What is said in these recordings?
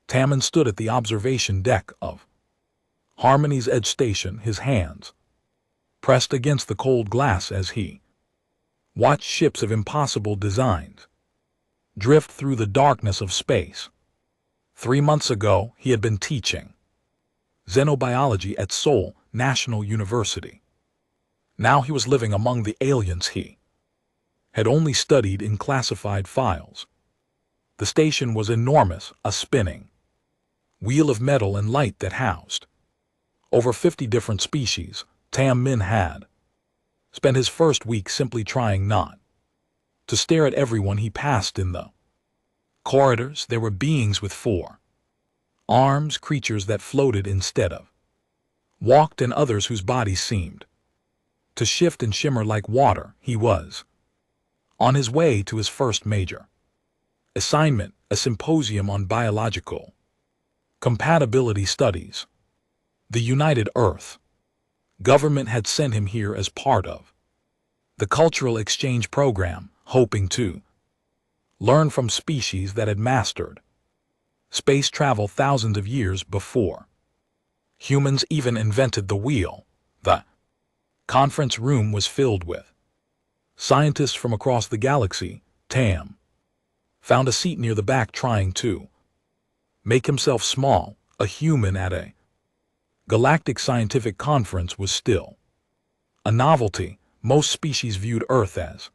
Tammin stood at the observation deck of Harmony's Edge Station, his hands pressed against the cold glass as he watched ships of impossible designs drift through the darkness of space. 3 months ago, he had been teaching xenobiology at Seoul National University. Now he was living among the aliens he had only studied in classified files. The station was enormous, a spinning wheel of metal and light that housed over 50 different species. Tam Min had spent his first week simply trying not to stare at everyone he passed in the corridors. There were beings with 4 arms, creatures that floated instead of walked, and others whose bodies seemed to shift and shimmer like water. He was on his way to his first major assignment, a symposium on biological compatibility studies. The United Earth government had sent him here as part of the cultural exchange program, hoping to learn from species that had mastered space travel thousands of years before humans even invented the wheel. The conference room was filled with scientists from across the galaxy. Tam found a seat near the back, trying to make himself small. A human at a galactic scientific conference was still a novelty. Most species viewed Earth as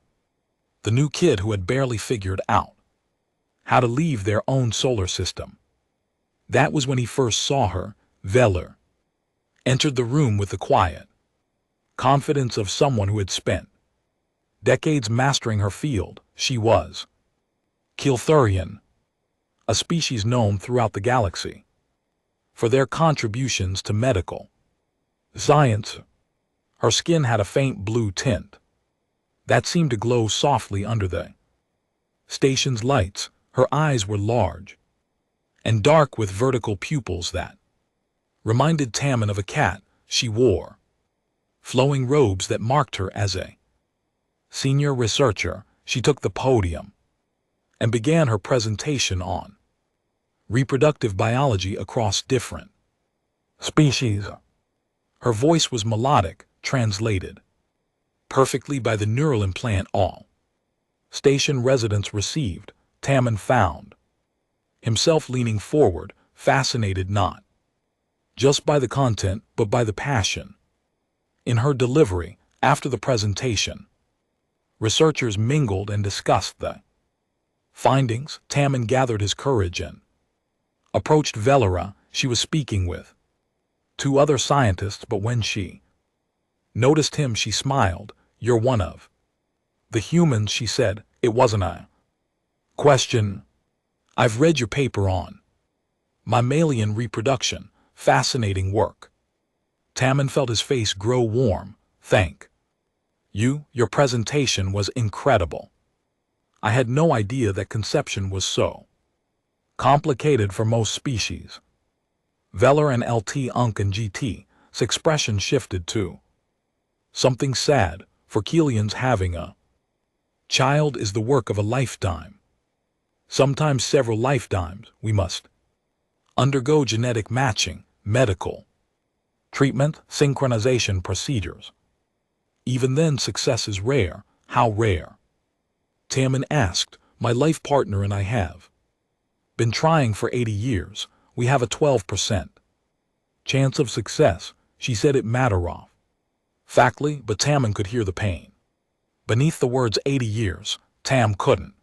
the new kid who had barely figured out how to leave their own solar system. That was when he first saw her. Veller entered the room with the quiet confidence of someone who had spent decades mastering her field. She was Kilthurian, a species known throughout the galaxy for their contributions to medical science. Her skin had a faint blue tint that seemed to glow softly under the station's lights. Her eyes were large and dark with vertical pupils that reminded Tammin of a cat. She wore flowing robes that marked her as a senior researcher. She took the podium and began her presentation on reproductive biology across different species. Her voice was melodic, translated perfectly by the neural implant all station residents received. Tammin found himself leaning forward, fascinated not just by the content but by the passion in her delivery. After the presentation, researchers mingled and discussed the findings. Tammin gathered his courage and approached Vellera. She was speaking with 2 other scientists, but when she noticed him, she smiled. "You're one of the humans," she said. "It wasn't a question. I've read your paper on mammalian reproduction. Fascinating work." Tammin felt his face grow warm. "Thank you. Your presentation was incredible. I had no idea that conception was so complicated for most species." Veller and LT Unk and GT's expression shifted to something sad. For Keelians, having a child is the work of a lifetime. Sometimes several lifetimes. We must undergo genetic matching, medical treatment, synchronization procedures. Even then, success is rare. How rare? Tammin asked. "My life partner and I have been trying for 80 years. We have a 12% chance of success." She said it matter-of-factly, but Tammin could hear the pain beneath the words 80 years. Tam couldn't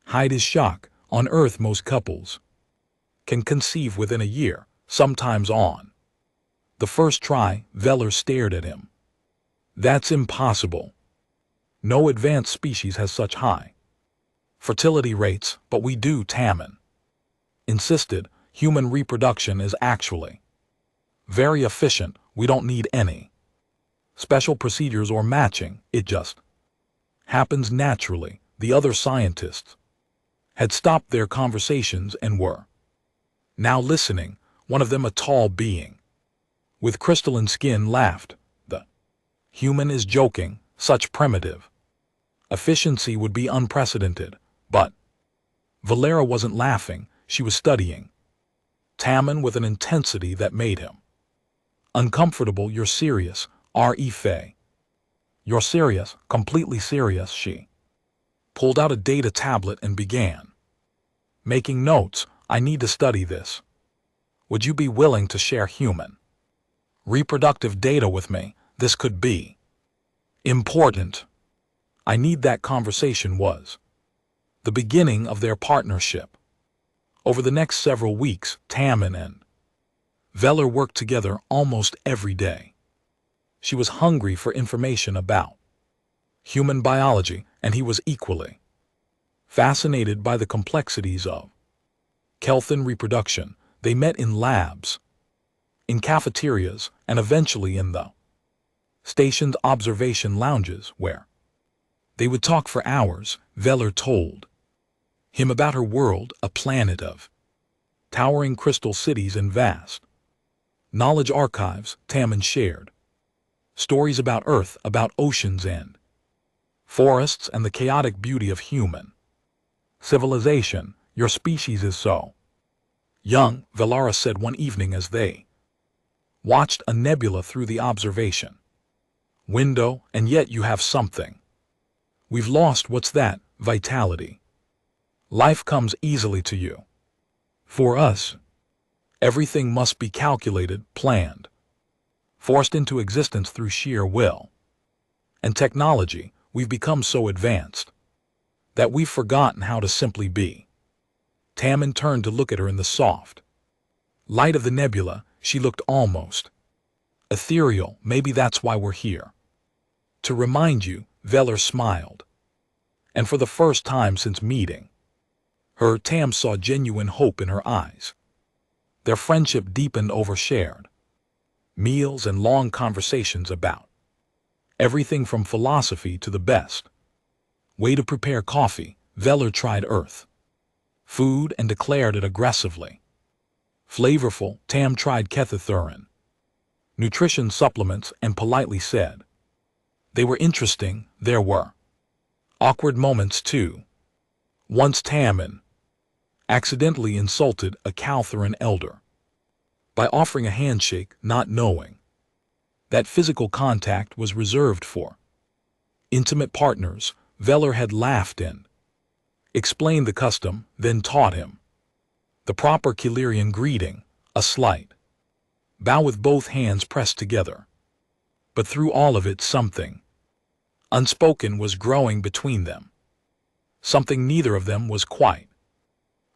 hide his shock. On Earth, most couples can conceive within a year, sometimes on the first try. Veller stared at him. "That's impossible. No advanced species has such high fertility rates." "But we do," Tammin insisted. "Human reproduction is actually very efficient. We don't need any special procedures or matching. It just happens naturally." The other scientists had stopped their conversations and were now listening. One of them, a tall being with crystalline skin, laughed. "The human is joking. Such primitive efficiency would be unprecedented." But Valera wasn't laughing. She was studying Tammin with an intensity that made him uncomfortable. You're serious, R.E. Faye. You're serious, completely serious. She pulled out a data tablet and began making notes. I need to study this. Would you be willing to share human reproductive data with me? This could be important. I need that. Conversation was the beginning of their partnership. Over the next several weeks, Tammin and Veller worked together almost every day. She was hungry for information about human biology, and he was equally fascinated by the complexities of Kelthan reproduction. They met in labs, in cafeterias, and eventually in the station's observation lounges, where they would talk for hours. Veller told him about her world, a planet of towering crystal cities and vast knowledge archives. Tammin shared stories about Earth, about oceans and forests, and the chaotic beauty of human civilization. Your species is so young, Velara said one evening as they watched a nebula through the observation window, and yet you have something we've lost. What's that? Vitality. Life comes easily to you. For us, everything must be calculated, planned, forced into existence through sheer will and technology. We've become so advanced that we've forgotten how to simply be. Tammin turned to look at her in the soft light of the nebula. She looked almost ethereal. Maybe that's why we're here. To remind you, Veller smiled. And for the first time since meeting her, Tam saw genuine hope in her eyes. Their friendship deepened over shared meals and long conversations about everything from philosophy to the best way to prepare coffee. Veller tried Earth food and declared it aggressively flavorful. Tam tried Kethethurin nutrition supplements and politely said they were interesting. There were awkward moments too. Once Tammin accidentally insulted a Calthurin elder by offering a handshake, not knowing that physical contact was reserved for intimate partners. Veller had laughed and explained the custom, then taught him the proper Kilirian greeting, a slight bow with both hands pressed together. But through all of it, something unspoken was growing between them, something neither of them was quite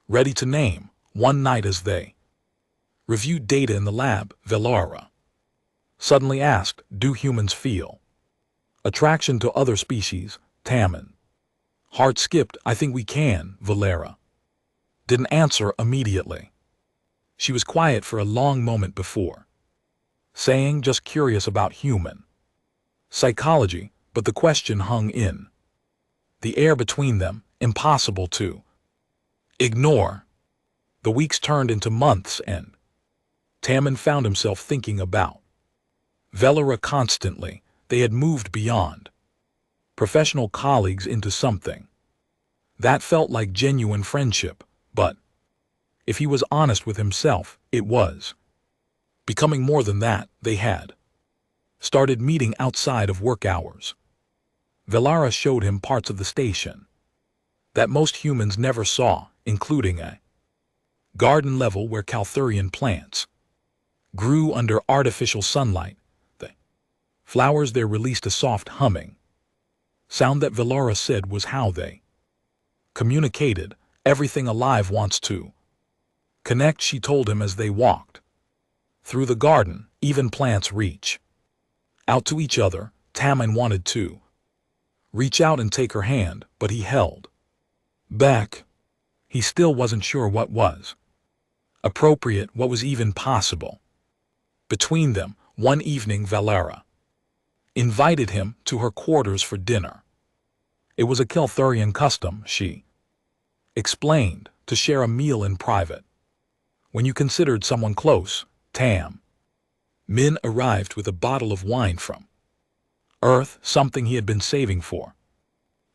ready to name. One night as they reviewed data in the lab, Velara suddenly asked, do humans feel attraction to other species? Tammin heart skipped. I think we can. Velara didn't answer immediately. She was quiet for a long moment before saying, just curious about human psychology. But the question hung in the air between them, impossible to ignore. The weeks turned into months, and Tammin found himself thinking about Velara constantly. They had moved beyond professional colleagues into something that felt like genuine friendship. But if he was honest with himself, it was becoming more than that. They had started meeting outside of work hours. Velara showed him parts of the station that most humans never saw, including a garden level where Calthurian plants grew under artificial sunlight. The flowers there released a soft humming sound that Velara said was how they communicated. Everything alive wants to connect, she told him as they walked through the garden. Even plants reach out to each other. Tammin wanted to reach out and take her hand, but he held back. He still wasn't sure what was appropriate, what was even possible. Between them, one evening Velara invited him to her quarters for dinner. It was a Kelthurian custom, she explained, to share a meal in private. When you considered someone close, Tam Min arrived with a bottle of wine from Earth, something he had been saving for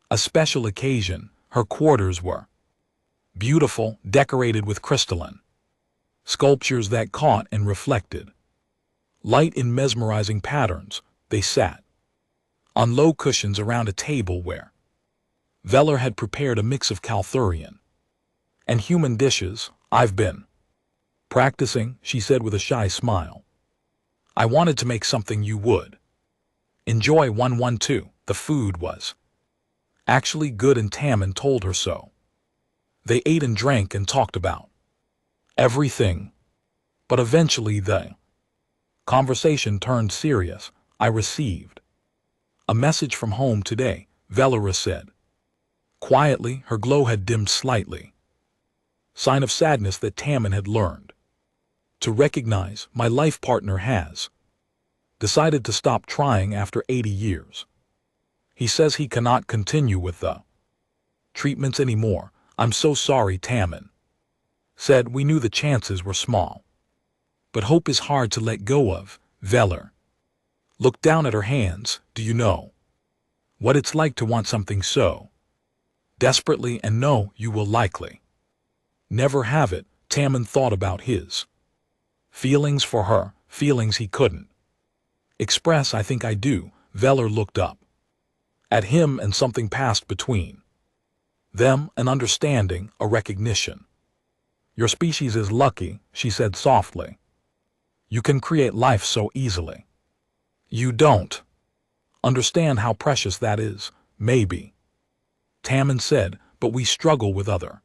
a special occasion. Her quarters were beautiful, decorated with crystalline Sculptures that caught and reflected light in mesmerizing patterns. They sat on low cushions around a table where Veller had prepared a mix of Calthurian and human dishes. "I've been practicing," she said with a shy smile. "I wanted to make something you would enjoy." 112. The food was actually good, and Tammin told her so. They ate and drank and talked about everything. But eventually the conversation turned serious. "I received a message from home today," Valeria said. Quietly, her glow had dimmed slightly. Sign of sadness that Tammin had learned to recognize. "My life partner has decided to stop trying after 80 years. He says he cannot continue with the treatments anymore." "I'm so sorry," Tammin said. "We knew the chances were small. But hope is hard to let go of." Veller looked down at her hands. "Do you know what it's like to want something so desperately and know you will likely never have it?" Tammin thought about his feelings for her, feelings he couldn't express. "I think I do." Veller looked up at him, and something passed between them, an understanding, a recognition. "Your species is lucky," she said softly. "You can create life so easily. You don't understand how precious that is." "Maybe," Tammin said, "but we struggle with other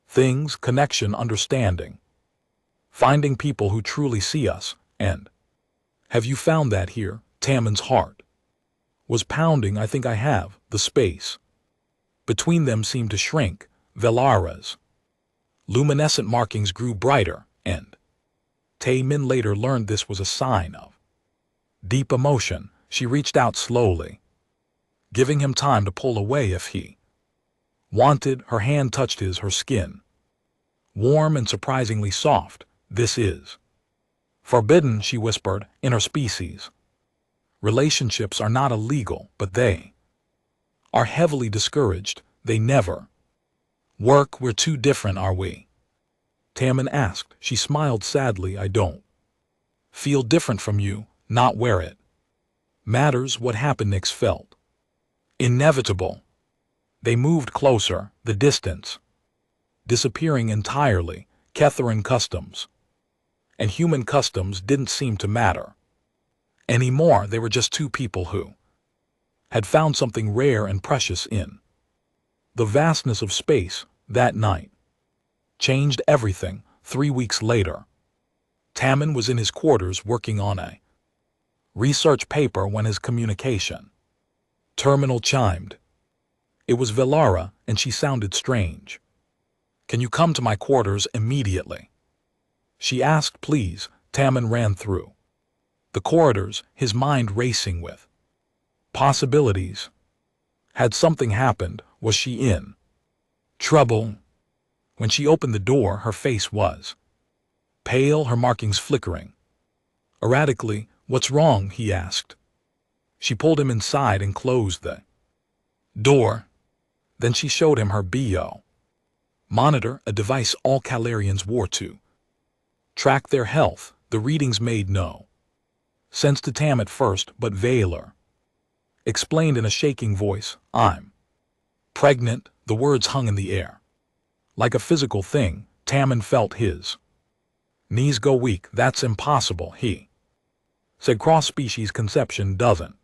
things: connection, understanding, finding people who truly see us. And have you found that here?" Tammin's heart was pounding. "I think I have." The space between them seemed to shrink. Velara's luminescent markings grew brighter, and Tammin later learned this was a sign of deep emotion. She reached out slowly, giving him time to pull away if he wanted. Her hand touched his, her skin warm and surprisingly soft. "This is forbidden," she whispered. "In our species, relationships are not illegal, but they are heavily discouraged. They never work." "We're too different, are we?" Tammin asked. She smiled sadly. "I don't feel different from you, not where it matters." What happened next felt inevitable. They moved closer, the distance disappearing entirely. Catharan customs and human customs didn't seem to matter anymore. They were just two people who had found something rare and precious in the vastness of space. That night changed everything. 3 weeks later, Tammin was in his quarters working on a research paper when his communication terminal chimed. It was Velara, and she sounded strange. "Can you come to my quarters immediately?" she asked. "Please." Tammin ran through the corridors, his mind racing with possibilities. Had something happened? Was she in trouble? When she opened the door, her face was pale, her markings flickering erratically. "What's wrong?" he asked. She pulled him inside and closed the door. Then she showed him her bio monitor, a device all Calarians wore to track their health. The readings made no sense to Tam at first, but Vaylor explained in a shaking voice, "I'm pregnant." The words hung in the air like a physical thing. Tammin felt his knees go weak. "That's impossible," he said. "Cross-species conception doesn't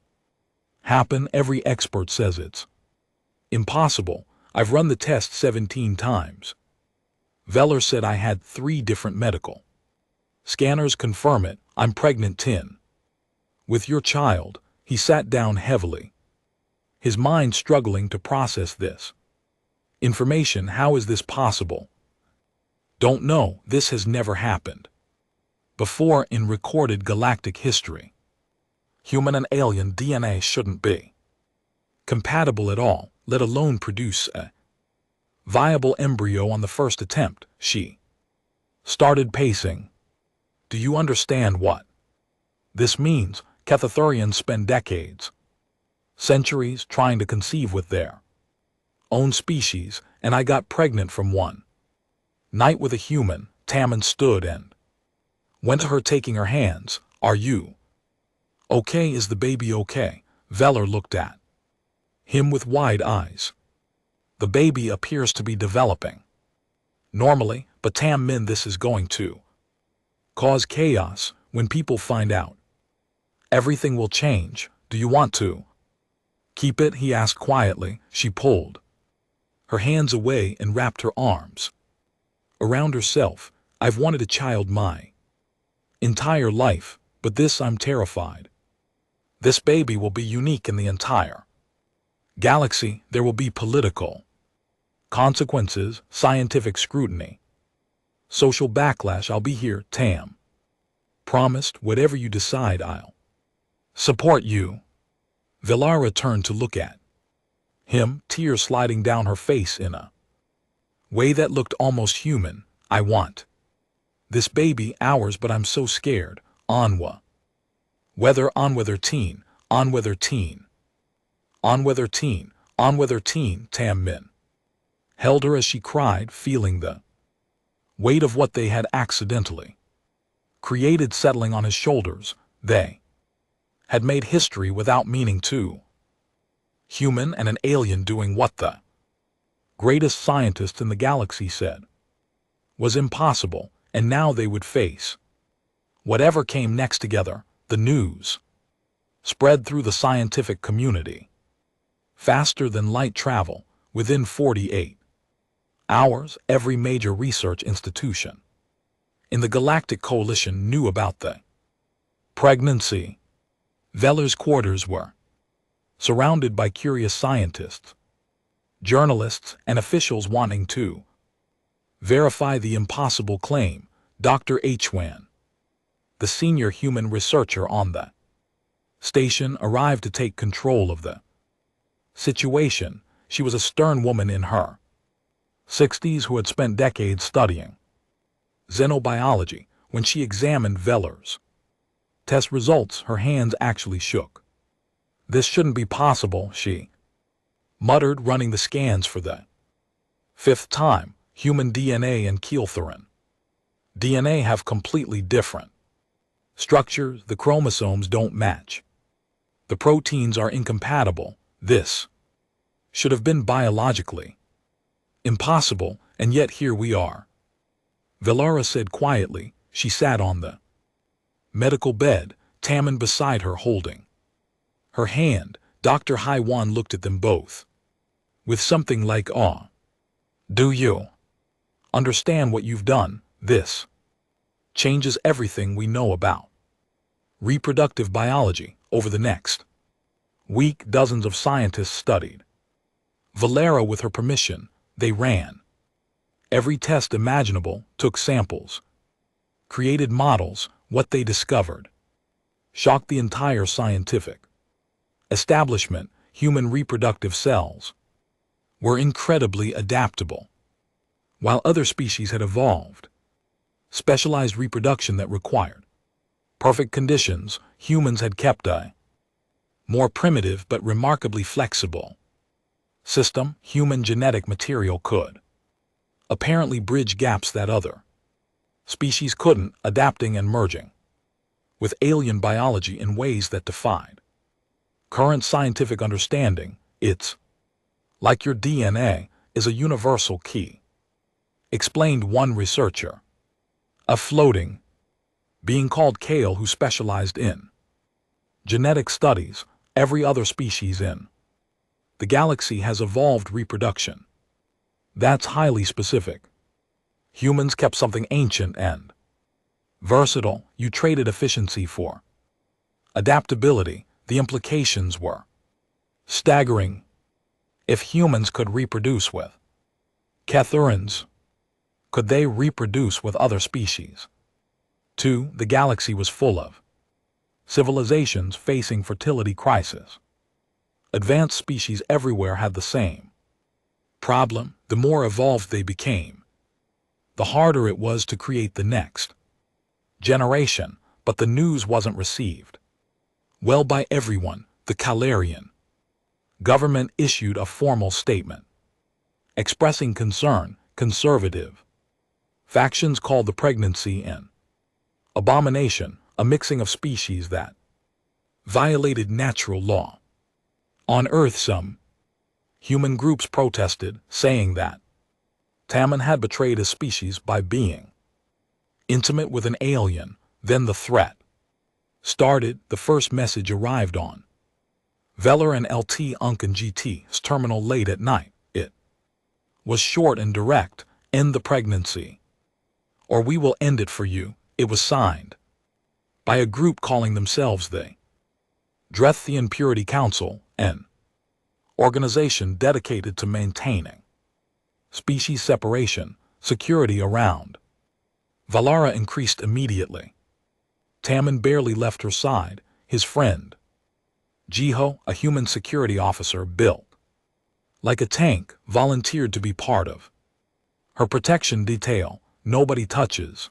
happen. Every expert says it's impossible. I've run the test 17 times. Veller said I had 3 different medical scanners confirm it. I'm pregnant, Tin. With your child." He sat down heavily, his mind struggling to process this information. "How is this possible?" "Don't know. This has never happened before in recorded galactic history. Human and alien DNA shouldn't be compatible at all, let alone produce a viable embryo on the first attempt." She started pacing. "Do you understand what this means? Cathathurians spend decades, centuries, trying to conceive with their own species, and I got pregnant from one night with a human." Tammin stood and went to her, taking her hands. Are you okay? Is the baby okay? Veller looked at him with wide eyes. The baby appears to be developing normally, but Tammin, this is going to cause chaos when people find out. Everything will change. Do you want to keep it? He asked quietly. She pulled her hands away and wrapped her arms around herself. I've wanted a child my entire life, but this, I'm terrified. This baby will be unique in the entire galaxy. There will be political consequences, scientific scrutiny, social backlash. I'll be here, Tam promised. Whatever you decide, I'll support you. Velara turned to look at him, tears sliding down her face in a way that looked almost human. I want this baby, ours, but I'm so scared. Onwa. Onwether teen, onwether teen, onwether teen, onwether teen. Tammin held her as she cried, feeling the weight of what they had accidentally created settling on his shoulders. They had made history without meaning to. Human and an alien doing what the greatest scientist in the galaxy said was impossible, and now they would face whatever came next. Together, the news spread through the scientific community faster than light travel. Within 48 hours, every major research institution in the Galactic Coalition knew about the pregnancy. Veller's quarters were surrounded by curious scientists, journalists, and officials wanting to verify the impossible claim. Dr. Hwan, the senior human researcher on the station, arrived to take control of the situation. She was a stern woman in her 60s who had spent decades studying xenobiology. When she examined Veller's test results, her hands actually shook. This shouldn't be possible, she muttered, running the scans for the 5th time. Human DNA and Keeltharan DNA have completely different structures. The chromosomes don't match. The proteins are incompatible. This should have been biologically impossible, and yet here we are. Velara said quietly. She sat on the medical bed, Tammin beside her holding her hand. Dr. Haiwan looked at them both with something like awe. Do you understand what you've done? This changes everything we know about reproductive biology. Over the next week, dozens of scientists studied Velara. With her permission, they ran every test imaginable, took samples, created models. What they discovered shocked the entire scientific establishment. Human reproductive cells were incredibly adaptable. While other species had evolved specialized reproduction that required perfect conditions, humans had kept a more primitive but remarkably flexible system. Human genetic material could apparently bridge gaps that other species couldn't, adapting and merging with alien biology in ways that defied current scientific understanding. It's like your DNA is a universal key, explained one researcher, a floating being called Kale who specialized in genetic studies. Every other species in the galaxy has evolved reproduction that's highly specific. Humans kept something ancient and versatile. You traded efficiency for adaptability. The implications were staggering. If humans could reproduce with Ketherans, could they reproduce with other species? 2. The galaxy was full of civilizations facing fertility crisis. Advanced species everywhere had the same problem. The more evolved they became, the harder it was to create the next generation. But the news wasn't received well by everyone. The Calarian government issued a formal statement expressing concern. Conservative Factions called the pregnancy an abomination, a mixing of species that violated natural law. On Earth, some human groups protested, saying that Tammin had betrayed his species by being intimate with an alien. Then the threat started. The first message arrived on Velar and LT Uncan GT's terminal late at night. It was short and direct: end the pregnancy, or we will end it for you. It was signed by a group calling themselves the Drethian Purity Council, an organization dedicated to maintaining species separation. Security around Valara increased immediately. Tammin barely left her side. His friend Jiho, a human security officer built like a tank, volunteered to be part of her protection detail. Nobody touches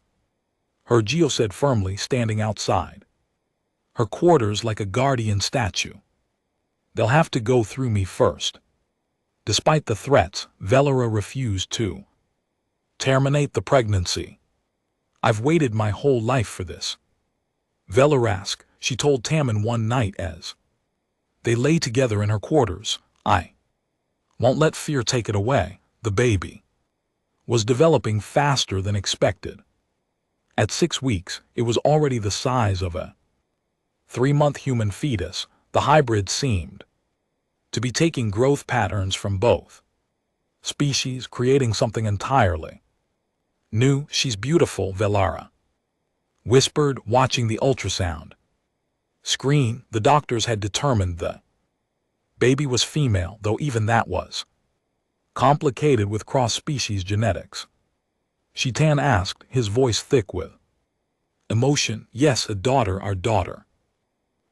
her, Geo said firmly, standing outside her quarters like a guardian statue. They'll have to go through me first. Despite the threats, Velara refused to terminate the pregnancy. I've waited my whole life for this, Velarask, she told Tammin one night as they lay together in her quarters. I won't let fear take it away. The baby was developing faster than expected. At 6 weeks, it was already the size of a 3-month human fetus. The hybrid seemed to be taking growth patterns from both species, creating something entirely new. She's beautiful, Velara whispered, watching the ultrasound screen. The doctors had determined the baby was female, though even that was complicated with cross-species genetics. Shitan asked, his voice thick with emotion. Yes, a daughter, our daughter.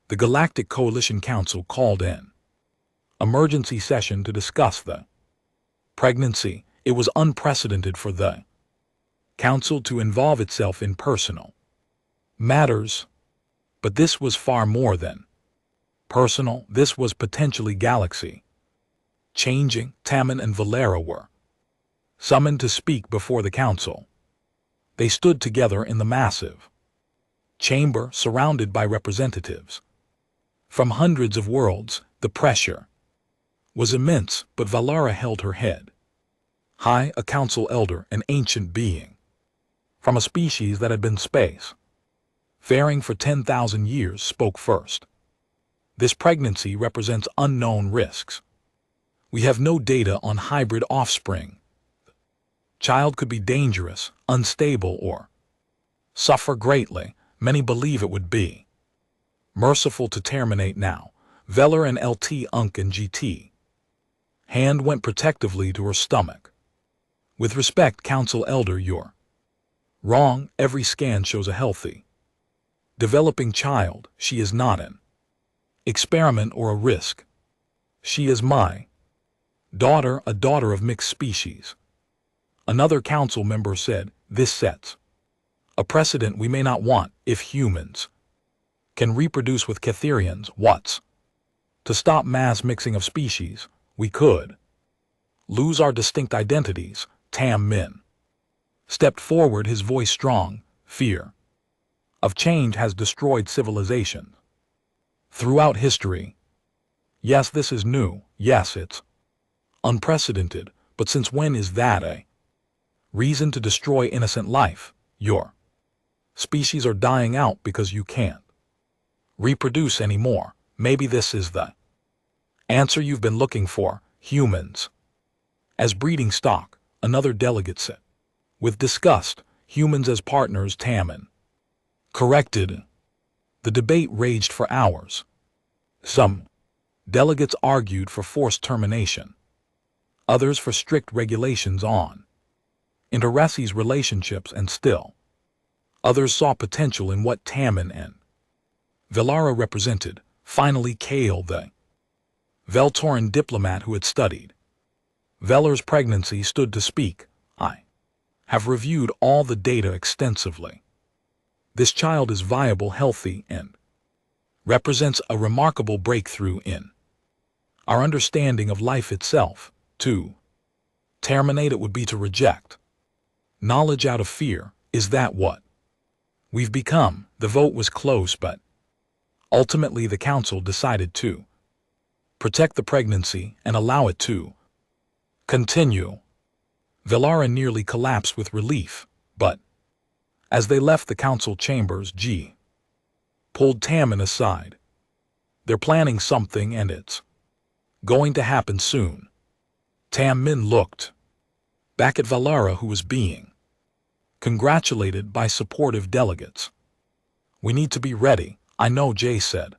The Galactic Coalition Council called in emergency session to discuss the pregnancy. It was unprecedented for the Council to involve itself in personal matters. But this was far more than personal. This was potentially galaxy changing. Tammin and Valara were summoned to speak before the council. They stood together in the massive chamber, surrounded by representatives from hundreds of worlds. The pressure was immense, but Valara held her head high. A council elder, an ancient being from a species that had been space faring for 10,000 years, spoke first. This pregnancy represents unknown risks. We have no data on hybrid offspring. Child could be dangerous, unstable, or suffer greatly. Many believe it would be merciful to terminate now. Velar and LT Uncan GT hand went protectively to her stomach. With respect, Council Elder, you're wrong. Every scan shows a healthy developing child. She is not an experiment or a risk. She is my daughter, a daughter of mixed species. Another council member said, this sets a precedent we may not want. If humans can reproduce with Catherians, what's to stop mass mixing of species? We could lose our distinct identities. Tam Min stepped forward, his voice strong. Fear of change has destroyed civilization throughout history. Yes, this is new. Yes, it's unprecedented. But since when is that a reason to destroy innocent life? Your species are dying out because you can't reproduce anymore. Maybe this is the answer you've been looking for. Humans as breeding stock, another delegate said. With disgust, humans as partners, Tammin corrected. The debate raged for hours. Some delegates argued for forced termination, others for strict regulations on interraces relationships, and still others saw potential in what Tammin and Velara represented. Finally, Kale, the Veltoran diplomat who had studied Velar's pregnancy, stood to speak. I have reviewed all the data extensively. This child is viable, healthy, and represents a remarkable breakthrough in our understanding of life itself. To terminate it would be to reject Knowledge out of fear, is that what we've become? The vote was close, but ultimately the council decided to protect the pregnancy and allow it to continue. Valara nearly collapsed with relief, but as they left the council chambers, G pulled Tammin aside. They're planning something and it's going to happen soon. Tammin looked back at Valara, who was being congratulated by supportive delegates. We need to be ready, I know, Jay said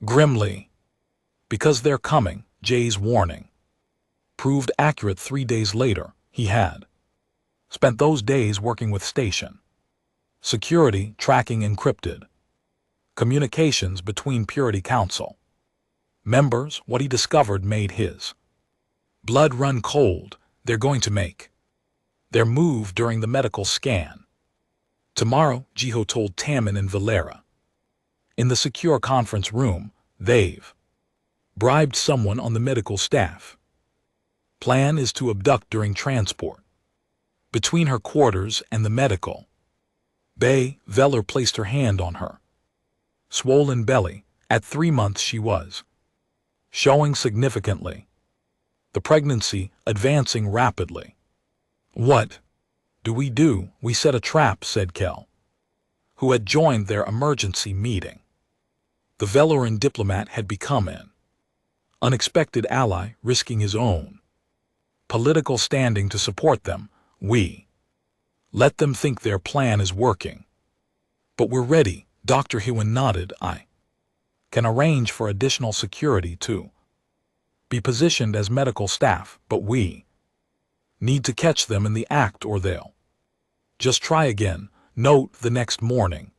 grimly. Because they're coming. Jay's warning proved accurate. 3 days later, he had spent those days working with station security, tracking encrypted communications between Purity Council members. What he discovered made his blood run cold. They're going to make their move during the medical scan tomorrow, Jiho told Tammin and Valara. In the secure conference room, they've bribed someone on the medical staff. Plan is to abduct during transport between her quarters and the medical bay. Velar placed her hand on her swollen belly. At 3 months she was showing significantly, the pregnancy advancing rapidly. What do? We set a trap, said Kel, who had joined their emergency meeting. The Velaran diplomat had become an unexpected ally, risking his own political standing to support them. We let them think their plan is working. But we're ready, Dr. Hewen nodded. I can arrange for additional security to be positioned as medical staff, but we need to catch them in the act or they'll just try again. Note, the next morning,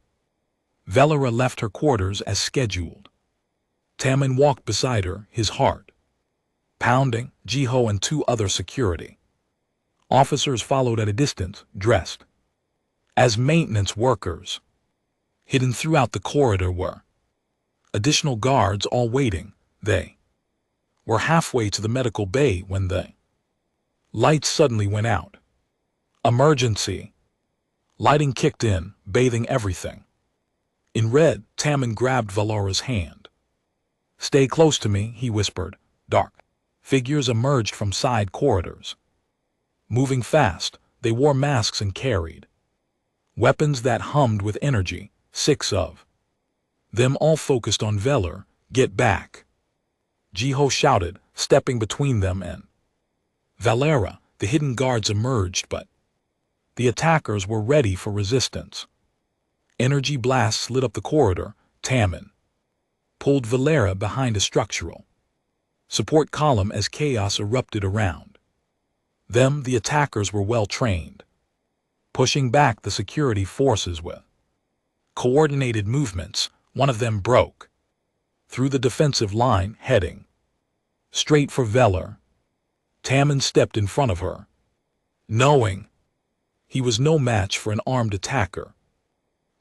Valara left her quarters as scheduled. Tammin walked beside her, his heart pounding. Jiho and 2 other security officers followed at a distance, dressed as maintenance workers. Hidden throughout the corridor were additional guards, all waiting. They were halfway to the medical bay when the lights suddenly went out. Emergency lighting kicked in, bathing everything in red. Tammin grabbed Valara's hand. Stay close to me, he whispered. Dark figures emerged from side corridors. Moving fast, they wore masks and carried weapons that hummed with energy. 6 of them all focused on Velar. Get back, Jiho shouted, stepping between them and Valara. The hidden guards emerged, but the attackers were ready for resistance. Energy blasts lit up the corridor. Tammin pulled Valara behind a structural support column as chaos erupted around them. The attackers were well trained, pushing back the security forces with coordinated movements. One of them broke through the defensive line, heading straight for Velar. Tammin stepped in front of her, knowing he was no match for an armed attacker,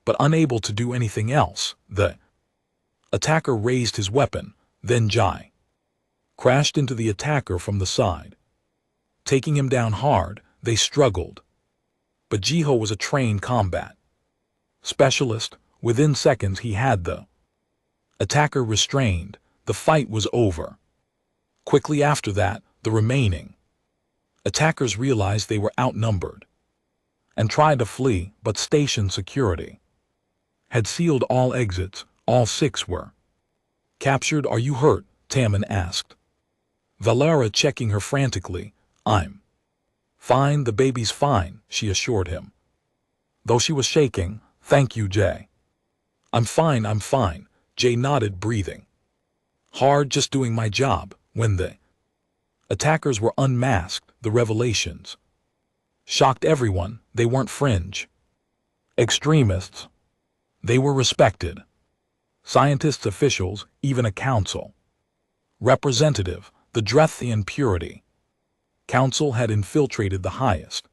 but unable to do anything else. The attacker raised his weapon, then Jai crashed into the attacker from the side, taking him down hard. They struggled, but Jiho was a trained combat specialist. Within seconds he had the attacker restrained. The fight was over. Quickly after that, the remaining attackers realized they were outnumbered and tried to flee, but station security had sealed all exits. All 6 were captured. Are you hurt? Tammin asked Valara, checking her frantically. I'm fine, the baby's fine, she assured him, though she was shaking. Thank you, Jay. I'm fine, Jay nodded, breathing hard. Just doing my job. When the attackers were unmasked, the revelations shocked everyone. They weren't fringe extremists. They were respected scientists, officials, even a council representative. The Drethian Purity Council had infiltrated the highest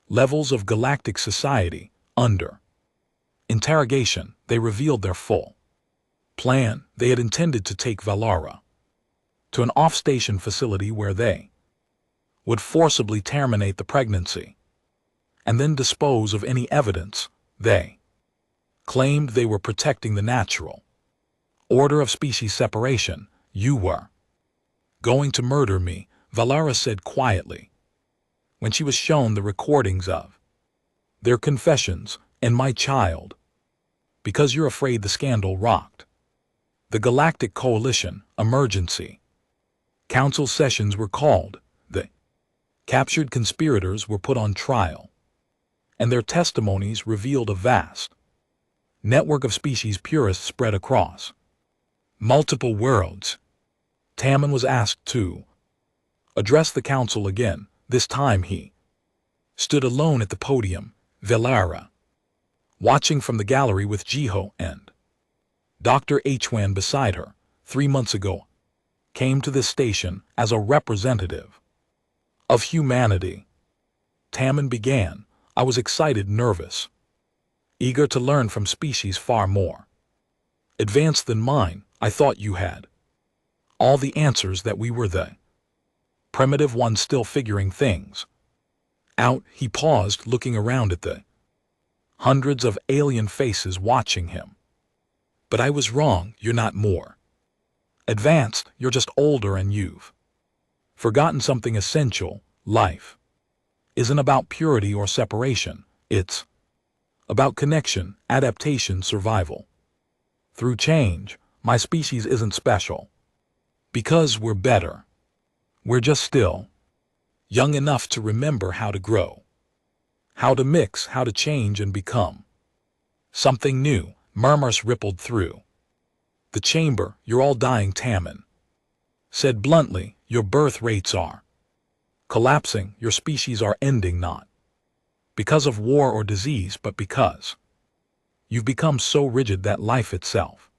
levels of galactic society. Under interrogation, they revealed their full plan. They had intended to take Valara to an off-station facility where they would forcibly terminate the pregnancy. and then dispose of any evidence. They claimed they were protecting the natural order of species separation. You were going to murder me, Valara said quietly, when she was shown the recordings of their confessions. And my child, because you're afraid the scandal rocked the Galactic Coalition. Emergency council sessions were called. The captured conspirators were put on trial, and their testimonies revealed a vast network of species purists spread across multiple worlds. Tammin was asked to address the council again. This time he stood alone at the podium, Valara watching from the gallery with Jiho and Dr. Hwan beside her. 3 months ago, came to this station as a representative of humanity. Tammin began. I was excited, nervous, eager to learn from species far more advanced than mine. I thought you had all the answers, that we were the primitive ones still figuring things out. He paused, looking around at the hundreds of alien faces watching him. But I was wrong. You're not more advanced, you're just older, and you've forgotten something essential. Life isn't about purity or separation. It's about connection, adaptation, survival through change. My species isn't special because we're better. We're just still young enough to remember how to grow, how to mix, how to change and become something new. Murmurs rippled through the chamber. You're all dying, Tammin said bluntly. Your birth rates are collapsing. Your species are ending, not because of war or disease, but because you've become so rigid that life itself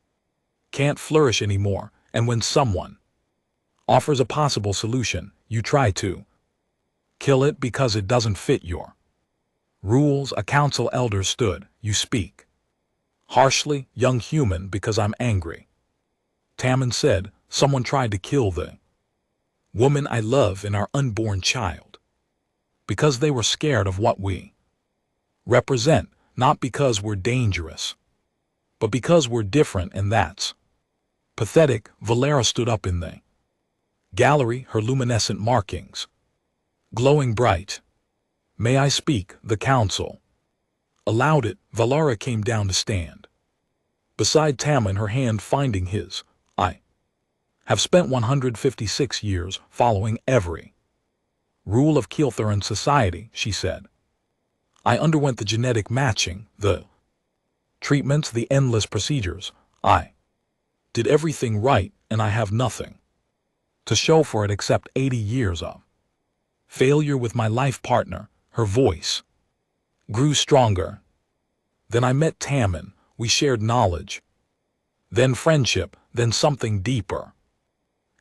can't flourish anymore. And when someone offers a possible solution, you try to kill it because it doesn't fit your rules. A council elder stood. You speak harshly, young human, because I'm angry, Tammin said. Someone tried to kill the woman I love and our unborn child because they were scared of what we represent, not because we're dangerous, but because we're different, and that's pathetic. Valara stood up in the gallery, her luminescent markings glowing bright. May I speak? The council allowed it. Valara came down to stand beside Tammin, her hand finding his. I have spent 156 years following every rule of Keelthuran society, she said. I underwent the genetic matching, the treatments, the endless procedures. I did everything right, and I have nothing to show for it except 80 years of failure with my life partner. Her voice grew stronger. Then I met Tammin. We shared knowledge, then friendship, then something deeper.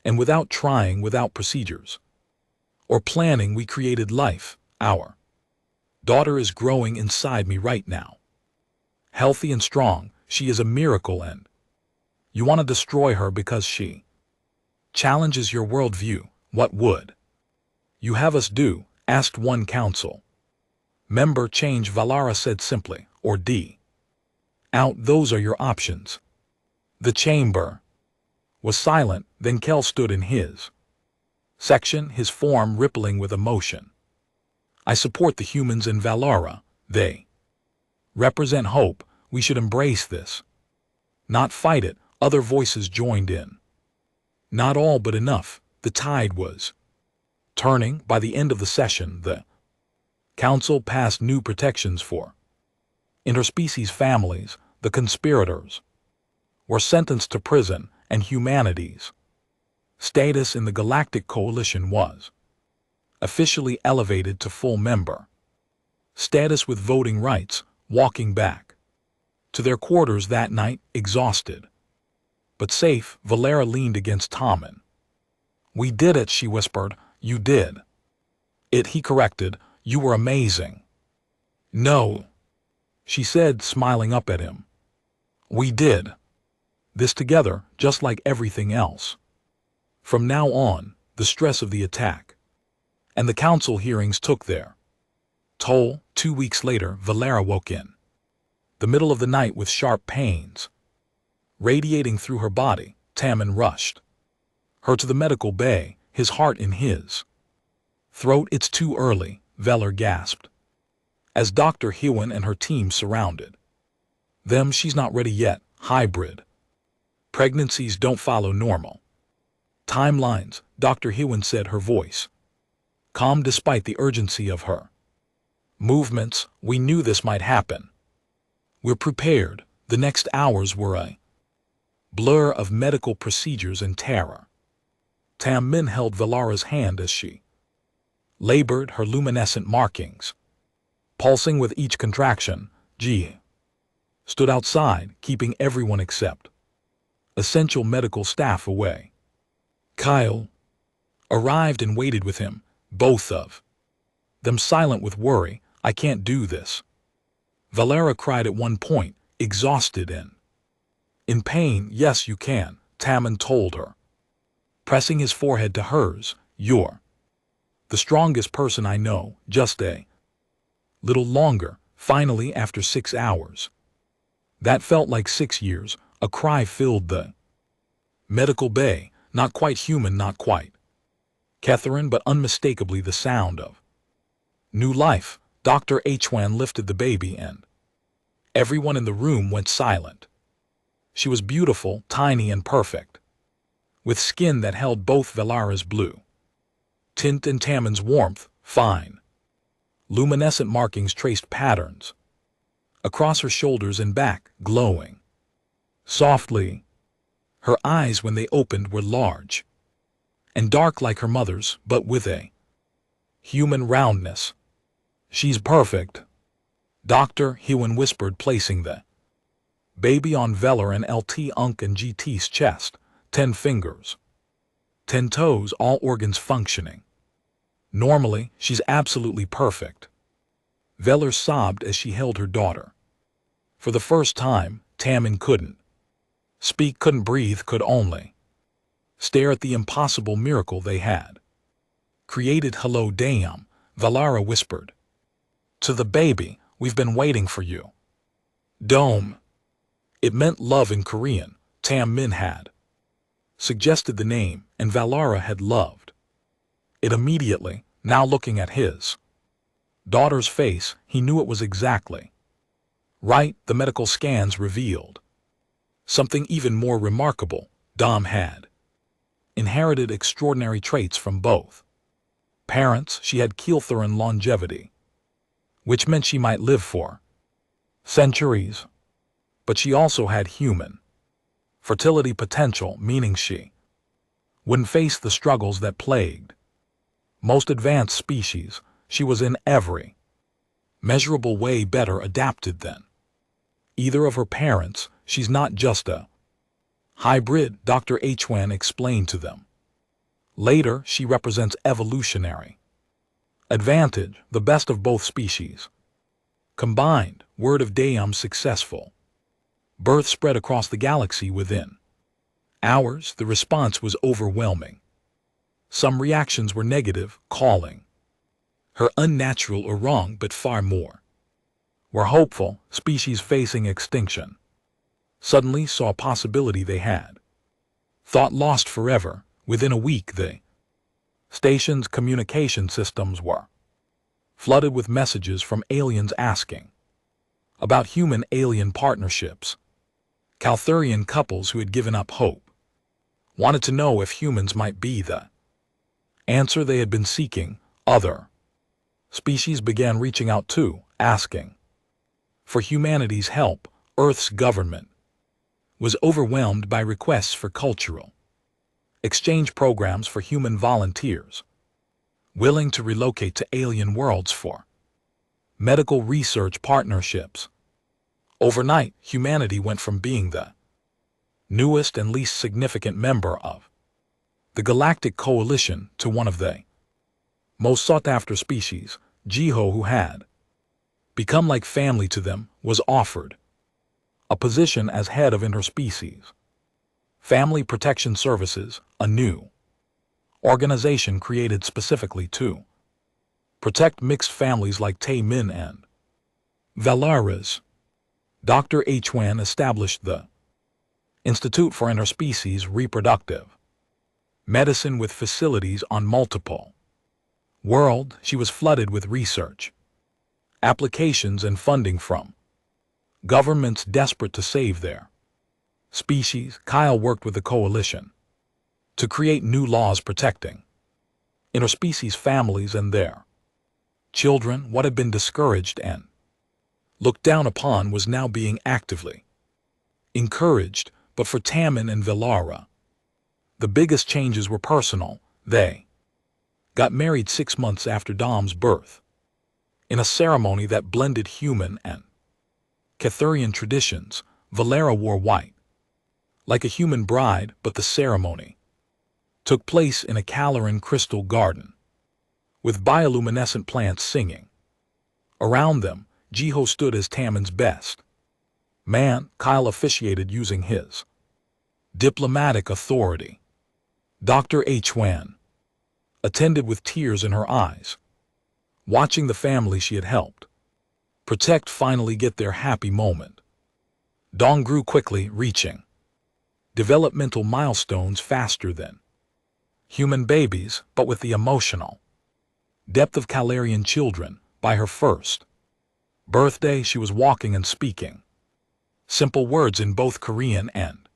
And without trying, without procedures or planning, we created life. Our daughter is growing inside me right now, healthy and strong. She is a miracle, and you want to destroy her because she challenges your worldview. What would you have us do? Asked one council member. Change, Valara said simply, or D. Out. Those are your options. The chamber was silent. Then Kel stood in his section, his form rippling with emotion. I support the humans in Valara. They represent hope. We should embrace this, not fight it. Other voices joined in. Not all, but enough. The tide was turning. By the end of the session, the council passed new protections for interspecies families. The conspirators were sentenced to prison, and humanity's status in the Galactic Coalition was officially elevated to full member status with voting rights. Walking back to their quarters that night, exhausted but safe, Valara leaned against Tammin. We did it, she whispered. You did it, he corrected. You were amazing. No, she said, smiling up at him. We did this together, just like everything else. From now on, the stress of the attack and the council hearings took their Toll, 2 weeks later, Valera woke in the middle of the night with sharp pains radiating through her body. Tammin rushed her to the medical bay, his heart in his throat. It's too early, Veller gasped, as Dr. Hewen and her team surrounded them. She's not ready yet. Hybrid pregnancies don't follow normal timelines, Dr. Hewen said, her voice calm despite the urgency of her movements. We knew this might happen. We're prepared. The next hours were a blur of medical procedures and terror. Tammin held Valera's hand as she labored, her luminescent markings pulsing with each contraction. G stood outside, keeping everyone except essential medical staff away. Kyle arrived and waited with him, both of them silent with worry. I can't do this, Valera cried at one point, exhausted and in pain. Yes, you can, Tammin told her, pressing his forehead to hers. You're the strongest person I know. Just a little longer. Finally, after 6 hours. That felt like 6 years. A cry filled the medical bay. Not quite human, not quite Catherine, but unmistakably the sound of new life. Dr. Hwan lifted the baby and everyone in the room went silent. She was beautiful, tiny and perfect, with skin that held both Valera's blue tint and Tammin's warmth. Fine luminescent markings traced patterns across her shoulders and back, glowing softly. Her eyes, when they opened, were large and dark like her mother's, but with a human roundness. She's perfect, Dr. Hewen whispered, placing the baby on Veller and Lt. Unk and GT's chest. 10 fingers, 10 toes, all organs functioning normally. She's absolutely perfect, Veller sobbed as she held her daughter. For the first time, Tammin couldn't speak, couldn't breathe, could only stare at the impossible miracle they had created. Hello, Dayam, Valera whispered to the baby. We've been waiting for you. Dome. It meant love in Korean. Tammin had suggested the name, and Valera had loved it immediately. Now looking at his daughter's face, he knew it was exactly right. The medical scans revealed something even more remarkable. Dom had inherited extraordinary traits from both parents. She had Keelthuran longevity, which meant she might live for centuries. But she also had human fertility potential, meaning she wouldn't face the struggles that plagued most advanced species. She was in every measurable way better adapted than either of her parents. She's not just a hybrid, Dr. Hwan explained to them later. She represents evolutionary advantage, the best of both species combined. Word of Dayam's successful birth spread across the galaxy within hours. The response was overwhelming. Some reactions were negative, calling her unnatural or wrong, but far more were hopeful. Species facing extinction suddenly saw a possibility they had thought lost forever. Within a week, the station's communication systems were flooded with messages from aliens asking about human-alien partnerships. Calthurian couples who had given up hope wanted to know if humans might be the answer they had been seeking. Other species began reaching out too, asking for humanity's help. Earth's government was overwhelmed by requests for cultural exchange programs for human volunteers willing to relocate to alien worlds, for medical research partnerships. Overnight, humanity went from being the newest and least significant member of the Galactic Coalition to one of the most sought-after species. Jiho, who had become like family to them, was offered a position as head of interspecies Family Protection Services, a new organization created specifically to Protect mixed families like Taemin and Valara's. Dr. Hwan established the Institute for Interspecies Reproductive Medicine with facilities on multiple world. She was flooded with research, applications and funding from governments desperate to save their species. Kyle worked with the coalition to create new laws protecting interspecies families and their children. What had been discouraged and looked down upon was now being actively encouraged. But for Taemin and Valara, the biggest changes were personal. They got married 6 months after Dom's birth, in a ceremony that blended human and Cathurian traditions. Valara wore white, like a human bride, but the ceremony took place in a Calaran crystal garden, with bioluminescent plants singing around them. Jiho stood as Taemin's best man. Kyle officiated using his diplomatic authority. Dr. Hwan attended with tears in her eyes, watching the family she had helped protect finally get their happy moment. Dong grew quickly, reaching developmental milestones faster than human babies, but with the emotional depth of Calarian children. By her first birthday, she was walking and speaking simple words in both Korean and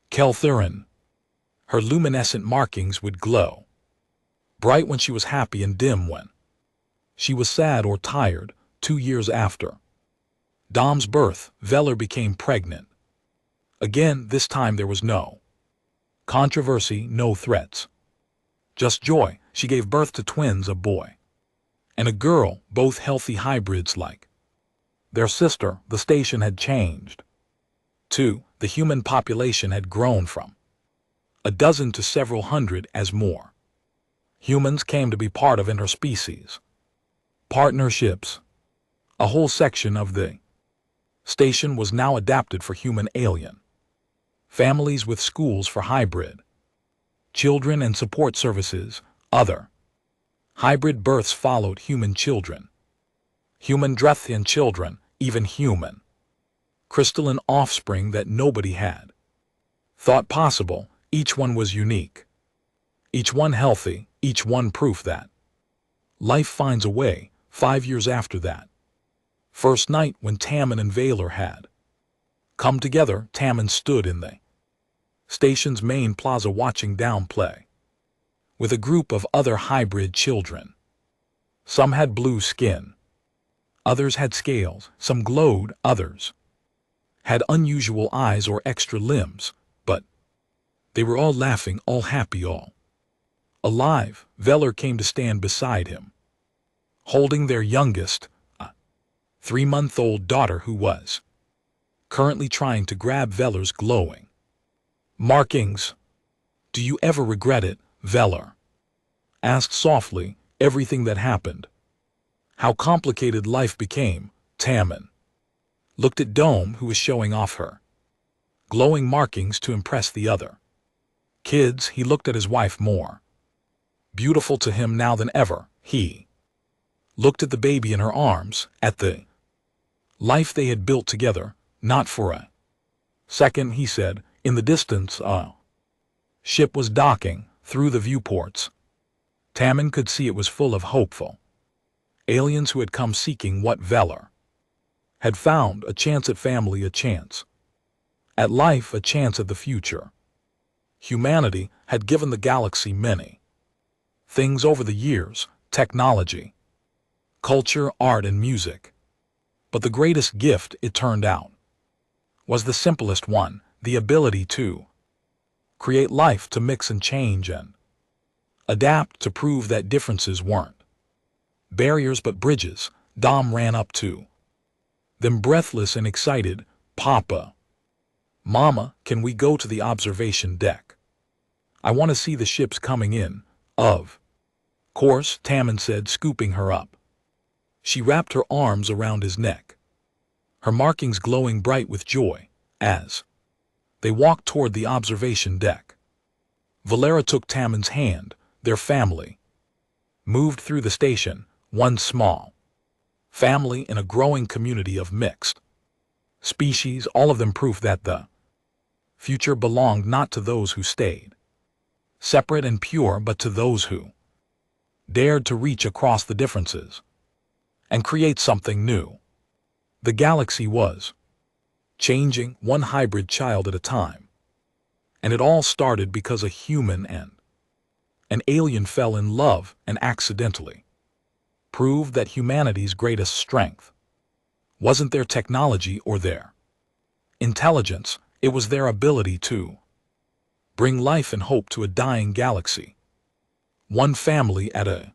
Kelthuran. Her luminescent markings would glow bright when she was happy and dim when she was sad or tired. 2 years after Dom's birth, Velar became pregnant. Again, this time there was no controversy, no threats, just joy. She gave birth to twins, a boy and a girl, both healthy hybrids like their sister. The station had changed, too. The human population had grown from a dozen to several hundred as more humans came to be part of interspecies partnerships. A whole section of the station was now adapted for human-alien families, with schools for hybrid children and support services. Other hybrid births followed human children, human Drethian children, even human crystalline offspring that nobody had thought possible. Each one was unique, each one healthy, each one proof that life finds a way. 5 years after that first night, when Taemin and Valar had come together, Taemin stood in the station's main plaza watching down play with a group of other hybrid children. Some had blue skin, others had scales, some glowed, others had unusual eyes or extra limbs, but they were all laughing, all happy, all alive. Velar came to stand beside him, holding their youngest, a 3-month-old daughter who was currently trying to grab Velar's glowing markings. "Do you ever regret it?" Velar asked softly. "Everything that happened, how complicated life became." Taemin looked at Dome, who was showing off her glowing markings to impress the other kids. He looked at his wife, more beautiful to him now than ever. He looked at the baby in her arms, at the life they had built together. Not for a second, he said. In the distance, a ship was docking through the viewports. Taemin could see it was full of hopeful aliens who had come seeking what Velar had found: a chance at family, a chance at life, a chance at the future. Humanity had given the galaxy many things over the years: technology, culture, art, and music. But the greatest gift, it turned out, was the simplest one: the ability to create life, to mix and change and adapt, to prove that differences weren't barriers but bridges. Dom ran up to them, breathless and excited. "Papa, Mama, can we go to the observation deck? I want to see the ships coming in." "Of course," Taemin said, scooping her up. She wrapped her arms around his neck, her markings glowing bright with joy. As they walked toward the observation deck, Valara took Taemin's hand. Their family moved through the station, One small family in a growing community of mixed species, all of them proof that the future belonged not to those who stayed separate and pure, but to those who dared to reach across the differences and create something new. The galaxy was changing, one hybrid child at a time. And it all started because a human and an alien fell in love and accidentally proved that humanity's greatest strength wasn't their technology or their intelligence, it was their ability to bring life and hope to a dying galaxy. One family at a